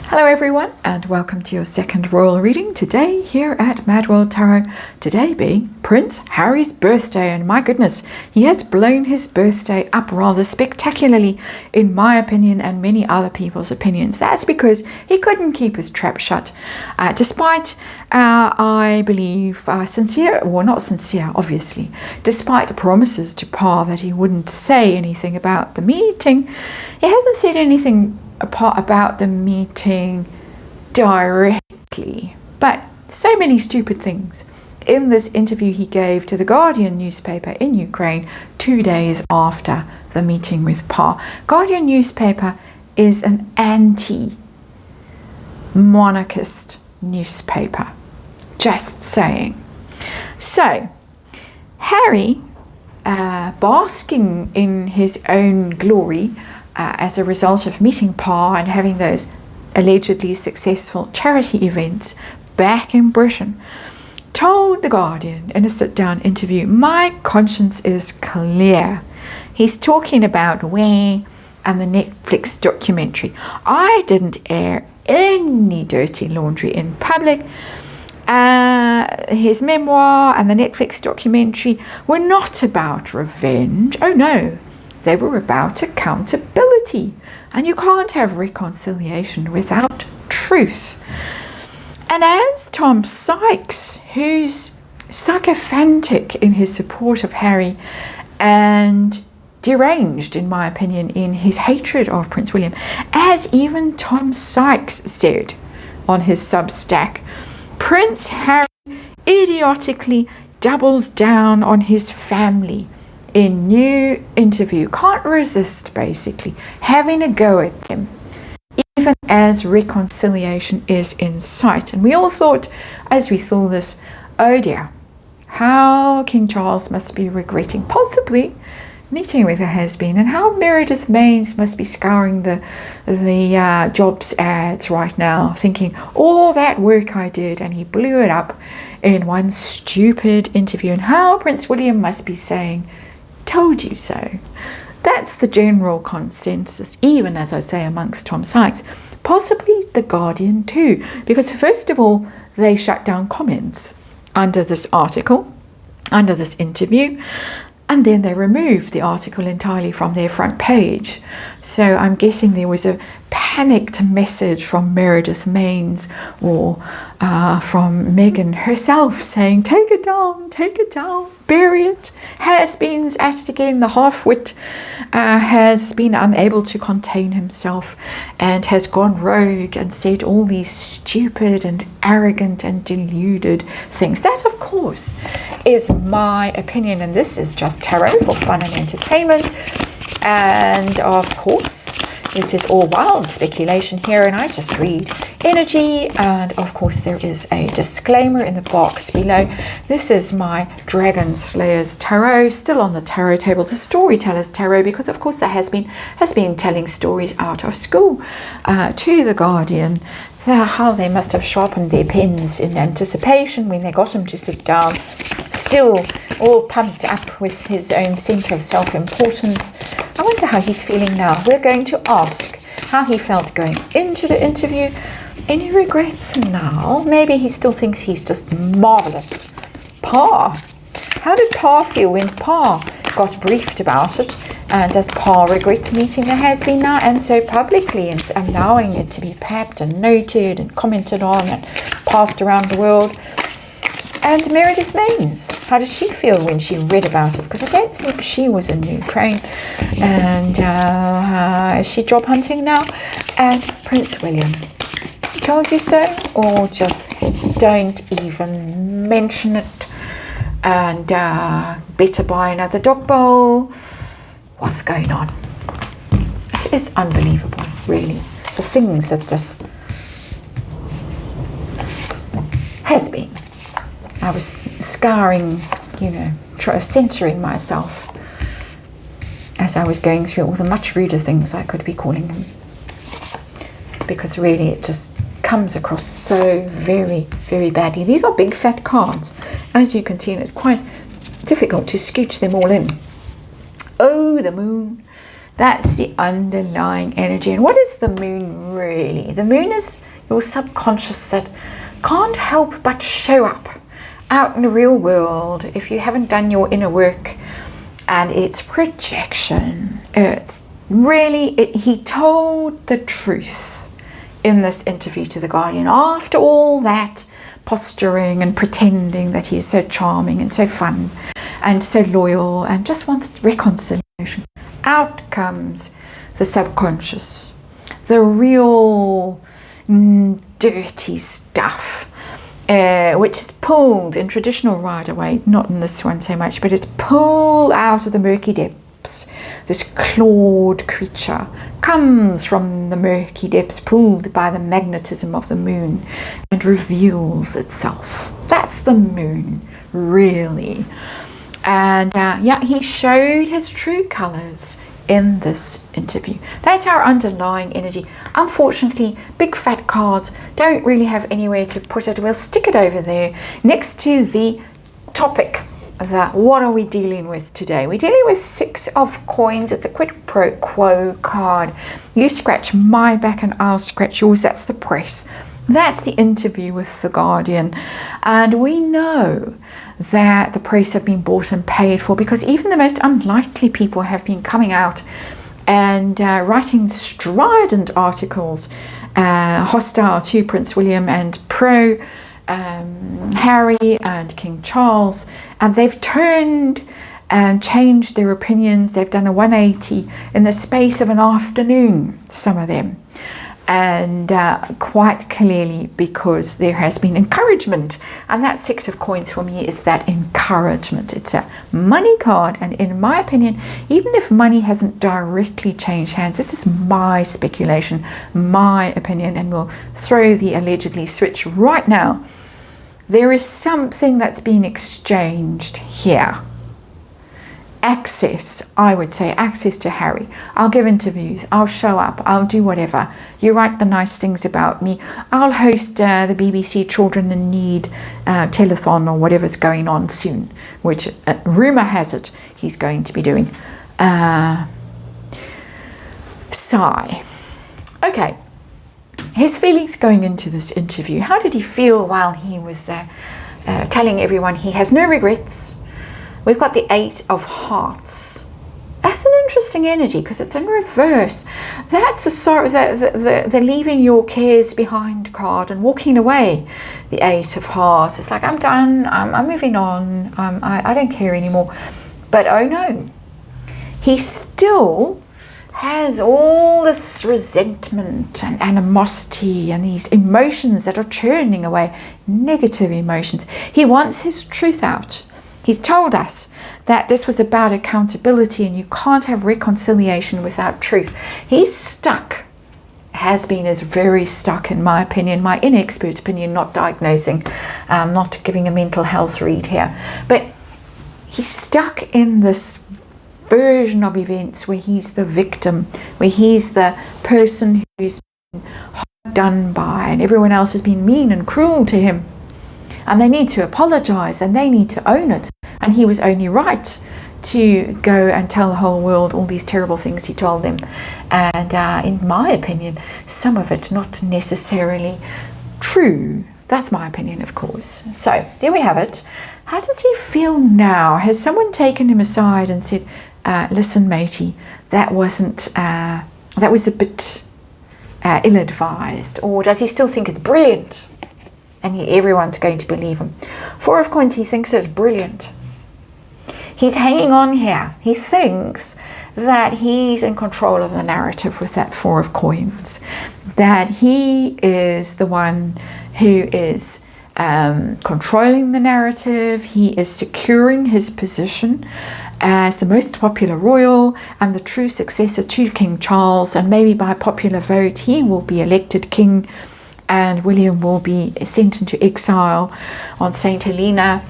Hello everyone, and welcome to your second royal reading today here at MadWorldTarot. Today being Prince Harry's birthday, and my goodness, he has blown his birthday up rather spectacularly in my opinion and many other people's opinions. That's because he couldn't keep his trap shut, despite I believe sincere, or not sincere obviously, despite promises to Pa that he wouldn't say anything about the meeting. He hasn't said anything about the meeting directly, but so many stupid things in this interview he gave to the Guardian newspaper in Ukraine 2 days after the meeting with Pa. Guardian newspaper is an anti-monarchist newspaper, just saying. So Harry, basking in his own glory as a result of meeting Pa and having those allegedly successful charity events back in Britain, told The Guardian in a sit-down interview, "My conscience is clear." He's talking about Where and the Netflix documentary. "I didn't air any dirty laundry in public. His memoir and the Netflix documentary were not about revenge. Oh no, they were about accountability. And you can't have reconciliation without truth." And as Tom Sykes, who's sycophantic in his support of Harry and deranged, in my opinion, in his hatred of Prince William, as even Tom Sykes said on his Substack, Prince Harry idiotically doubles down on his family in new interview. Can't resist basically having a go at him, even as reconciliation is in sight. And we all thought, as we saw this, oh dear, how King Charles must be regretting possibly meeting with her has-been, and how Meredith Mains must be scouring the jobs ads right now, thinking all that work I did and he blew it up in one stupid interview, and how Prince William must be saying, "Told you so." That's the general consensus, even as I say amongst Tom Sykes, possibly The Guardian too, because first of all they shut down comments under this article, under this interview, and then they removed the article entirely from their front page. So I'm guessing there was a panicked message from Meredith Mains or from Meghan herself saying, take it down, bury it. Has-been's at it again. The half-wit has been unable to contain himself and has gone rogue and said all these stupid and arrogant and deluded things. That, of course, is my opinion, and this is just tarot for fun and entertainment. And of course, it is all wild speculation here, and I just read energy. And of course, there is a disclaimer in the box below. This is my Dragon Slayer's Tarot, still on the tarot table, the Storyteller's Tarot, because of course there has been telling stories out of school to The Guardian. How they must have sharpened their pens in anticipation when they got him to sit down, still all pumped up with his own sense of self-importance. I wonder how he's feeling now. We're going to ask how he felt going into the interview. Any regrets now? Maybe he still thinks he's just marvellous. Pa, how did Pa feel when Pa got briefed about it? And does Pa regret meeting the has-been now, and so publicly, and allowing it to be papped and noted and commented on and passed around the world? And Meredith Mains, how did she feel when she read about it? Because I don't think she was in Ukraine. And is she job hunting now? And Prince William, told you so? Or just don't even mention it? And better buy another dog bowl? What's going on? It is unbelievable, really, the things that this has been. I was scouring, censoring myself as I was going through all the much ruder things I could be calling him, because really it just comes across so very, very badly. These are big fat cards, as you can see, and it's quite difficult to scooch them all in. Oh, the moon, That's the underlying energy. And what is the moon really? The moon is your subconscious that can't help but show up out in the real world if you haven't done your inner work. And it's projection. It's really, he told the truth in this interview to The Guardian. After all that posturing and pretending that he's so charming and so fun and so loyal and just wants reconciliation, out comes the subconscious, the real dirty stuff, which is pulled in traditional Rider-Waite, not in this one so much, but it's pulled out of the murky depths. This clawed creature comes from the murky depths, pulled by the magnetism of the moon, and reveals itself. That's the moon, really. And yeah, he showed his true colors in this interview. That's our underlying energy. Unfortunately, big fat cards don't really have anywhere to put it. We'll stick it over there next to the topic that what are we dealing with today. We're dealing with 6 of coins. It's a quid pro quo card. You scratch my back and I'll scratch yours. That's the press. That's the interview with The Guardian. And we know that the press have been bought and paid for, because even the most unlikely people have been coming out and writing strident articles hostile to Prince William and pro Harry and King Charles, and they've turned and changed their opinions. They've done a 180 in the space of an afternoon, some of them. And quite clearly because there has been encouragement, and that 6 of coins for me is that encouragement. It's a money card, and in my opinion, even if money hasn't directly changed hands, this is my speculation, my opinion, and we'll throw the allegedly switch right now. There is something that's been exchanged here. Access, I would say, access to Harry. I'll give interviews, I'll show up, I'll do whatever. You write the nice things about me. I'll host the BBC Children in Need telethon or whatever's going on soon, which rumour has it he's going to be doing. Sigh. Okay, his feelings going into this interview. How did he feel while he was telling everyone he has no regrets? We've got the 8 of Hearts. That's an interesting energy because it's in reverse. That's the sort of the leaving your cares behind card and walking away. The 8 of Hearts. It's like, I'm done. I'm moving on. I don't care anymore. But oh no, he still has all this resentment and animosity and these emotions that are churning away, negative emotions. He wants his truth out. He's told us that this was about accountability, and you can't have reconciliation without truth. He's stuck, is very stuck, in my opinion, my inexpert opinion, not diagnosing, not giving a mental health read here. But he's stuck in this version of events where he's the victim, where he's the person who's been done by, and everyone else has been mean and cruel to him. And they need to apologize, and they need to own it. And he was only right to go and tell the whole world all these terrible things he told them. And in my opinion, some of it not necessarily true. That's my opinion, of course. So there we have it. How does he feel now? Has someone taken him aside and said, listen, matey, that was a bit ill-advised? Or does he still think it's brilliant? And everyone's going to believe him. 4 of Coins, he thinks it's brilliant. He's hanging on here. He thinks that he's in control of the narrative with that 4 of Coins. That he is the one who is controlling the narrative. He is securing his position as the most popular royal and the true successor to King Charles. And maybe by popular vote, he will be elected king, and William will be sent into exile on St. Helena.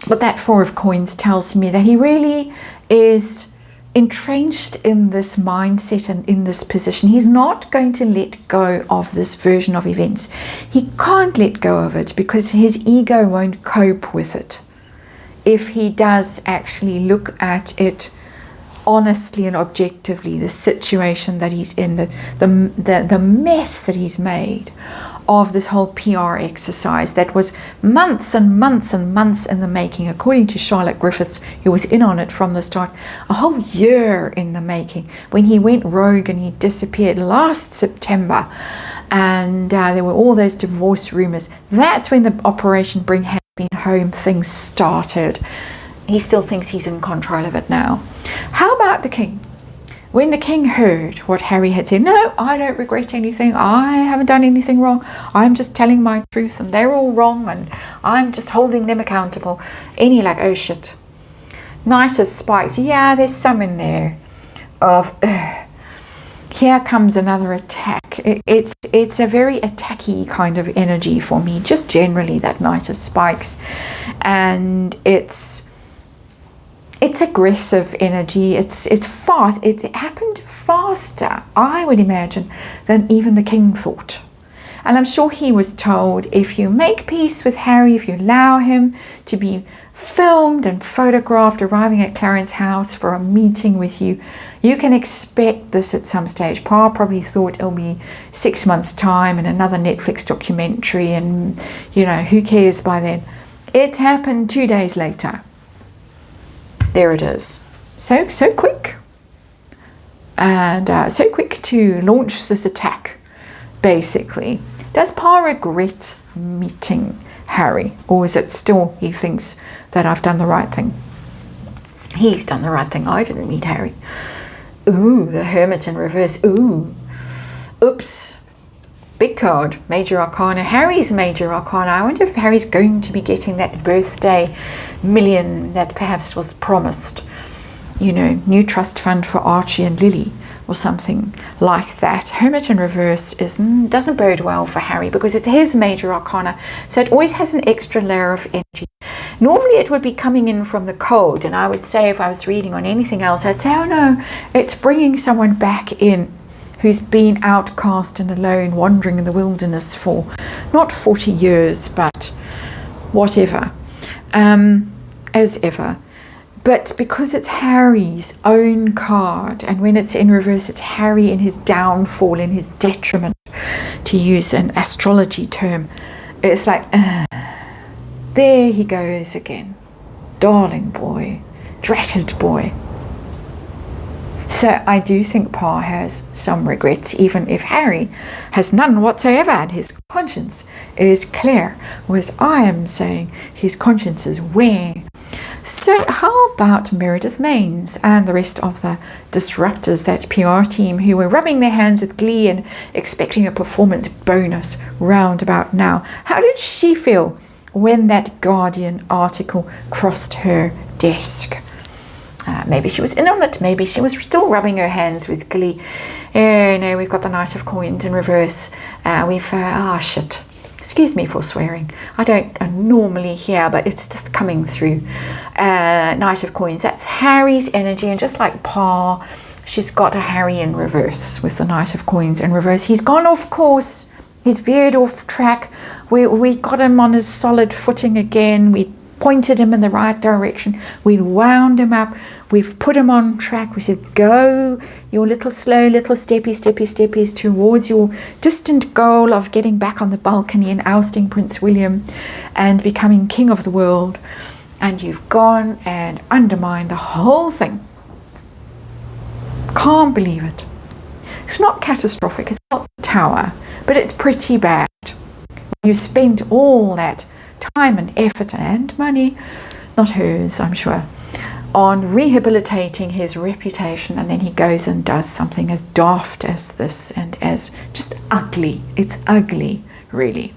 But that 4 of Coins tells me that he really is entrenched in this mindset and in this position. He's not going to let go of this version of events. He can't let go of it because his ego won't cope with it. If he does actually look at it honestly and objectively the situation that he's in, the mess that he's made of this whole PR exercise that was months and months and months in the making. According to Charlotte Griffiths, who was in on it from the start, a whole year in the making, when he went rogue and he disappeared last September, and there were all those divorce rumors. That's when the Operation Bring Happy Home thing started. He still thinks he's in control of it now. How about the king? When the king heard what Harry had said, no, I don't regret anything. I haven't done anything wrong. I'm just telling my truth and they're all wrong and I'm just holding them accountable. And you're like, oh shit. Knight of Spikes. Yeah, there's some in there of, here comes another attack. It's a very attacky kind of energy for me, just generally, that Knight of Spikes. And it's aggressive energy. It's fast. It happened faster, I would imagine, than even the king thought. And I'm sure he was told, if you make peace with Harry, if you allow him to be filmed and photographed arriving at Clarence House for a meeting with you, you can expect this at some stage. Pa probably thought it'll be 6 months' time and another Netflix documentary, and who cares by then. It's happened 2 days later. There it is. So quick. And so quick to launch this attack, basically. Does Pa regret meeting Harry? Or is it still he thinks that I've done the right thing? He's done the right thing. I didn't meet Harry. Ooh, the Hermit in reverse. Ooh. Oops. Big card. Major Arcana. Harry's Major Arcana. I wonder if Harry's going to be getting that birthday million that perhaps was promised. New trust fund for Archie and Lily or something like that. Hermit in reverse doesn't bode well for Harry because it's his Major Arcana, so it always has an extra layer of energy. Normally it would be coming in from the cold, and I would say, if I was reading on anything else, I'd say, oh no, it's bringing someone back in who's been outcast and alone, wandering in the wilderness for not 40 years, but whatever, as ever. But because it's Harry's own card, and when it's in reverse, it's Harry in his downfall, in his detriment, to use an astrology term, it's like, there he goes again. Darling boy, dratted boy. So I do think Pa has some regrets, even if Harry has none whatsoever, and his conscience is clear, whereas I am saying his conscience is weighing. So how about Meredith Maines and the rest of the disruptors, that PR team who were rubbing their hands with glee and expecting a performance bonus round about now? How did she feel when that Guardian article crossed her desk? Maybe she was in on it. Maybe she was still rubbing her hands with glee. Oh no, we've got the Knight of Coins in reverse. Shit. Excuse me for swearing. I don't normally hear, but it's just coming through. Knight of Coins. That's Harry's energy, and just like Pa, she's got a Harry in reverse with the Knight of Coins in reverse. He's gone off course. He's veered off track. We got him on his solid footing again. We pointed him in the right direction. We wound him up. We've put him on track. We said, go your little slow, little steppies towards your distant goal of getting back on the balcony and ousting Prince William and becoming king of the world. And you've gone and undermined the whole thing. Can't believe it. It's not catastrophic. It's not the tower, but it's pretty bad. You spent all that time and effort and money, not hers, I'm sure, on rehabilitating his reputation, and then he goes and does something as daft as this and as just ugly. It's ugly, really.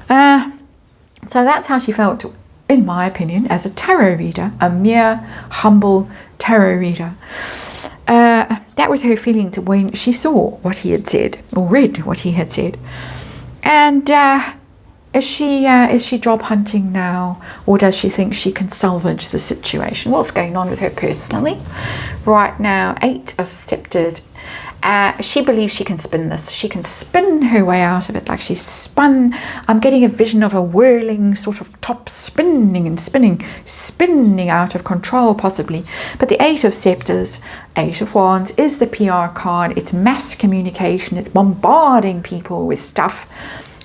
So that's how she felt, in my opinion, as a tarot reader, a mere humble tarot reader. That was her feelings when she saw what he had said, or read what he had said. And is she job hunting now, or does she think she can salvage the situation? What's going on with her personally right now? 8 of Scepters She believes she can spin this. She can spin her way out of it like she's spun. I'm getting a vision of a whirling sort of top, spinning and spinning out of control possibly. But the Eight of Scepters, Eight of Wands is the PR card. It's mass communication. It's bombarding people with stuff.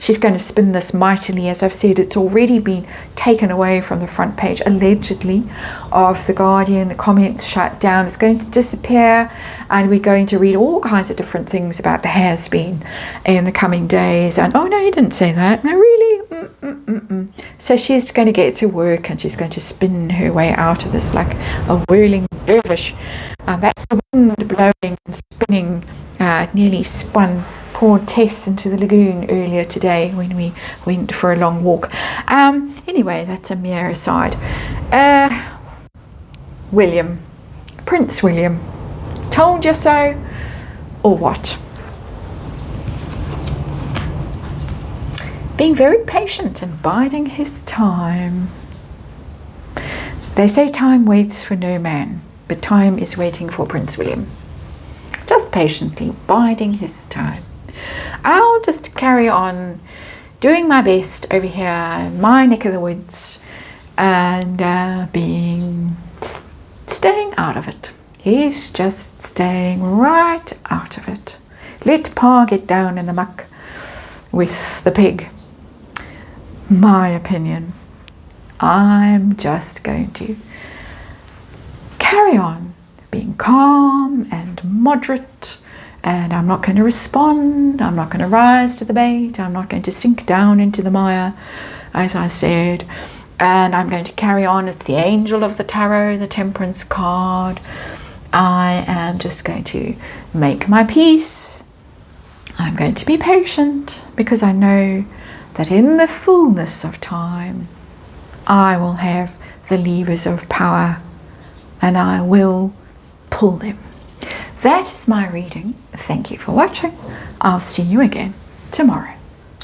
She's going to spin this mightily. As I've said, it's already been taken away from the front page, allegedly, of The Guardian. The comments shut down. It's going to disappear, and we're going to read all kinds of different things about the has-been in the coming days. And, oh, no, you didn't say that. No, really? So she's going to get to work, and she's going to spin her way out of this like a whirling dervish. That's the wind blowing and spinning. It nearly spun poor Tess into the lagoon earlier today when we went for a long walk. Anyway, that's a mere aside. William, Prince William, told you so, or what? Being very patient and biding his time. They say time waits for no man, but time is waiting for Prince William. Just patiently biding his time. I'll just carry on doing my best over here in my neck of the woods and staying out of it. He's just staying right out of it. Let Pa get down in the muck with the pig. My opinion. I'm just going to carry on being calm and moderate. And I'm not going to respond, I'm not going to rise to the bait, I'm not going to sink down into the mire, as I said. And I'm going to carry on. It's the Angel of the Tarot, the Temperance card. I am just going to make my peace. I'm going to be patient because I know that in the fullness of time, I will have the levers of power and I will pull them. That is my reading. Thank you for watching. I'll see you again tomorrow.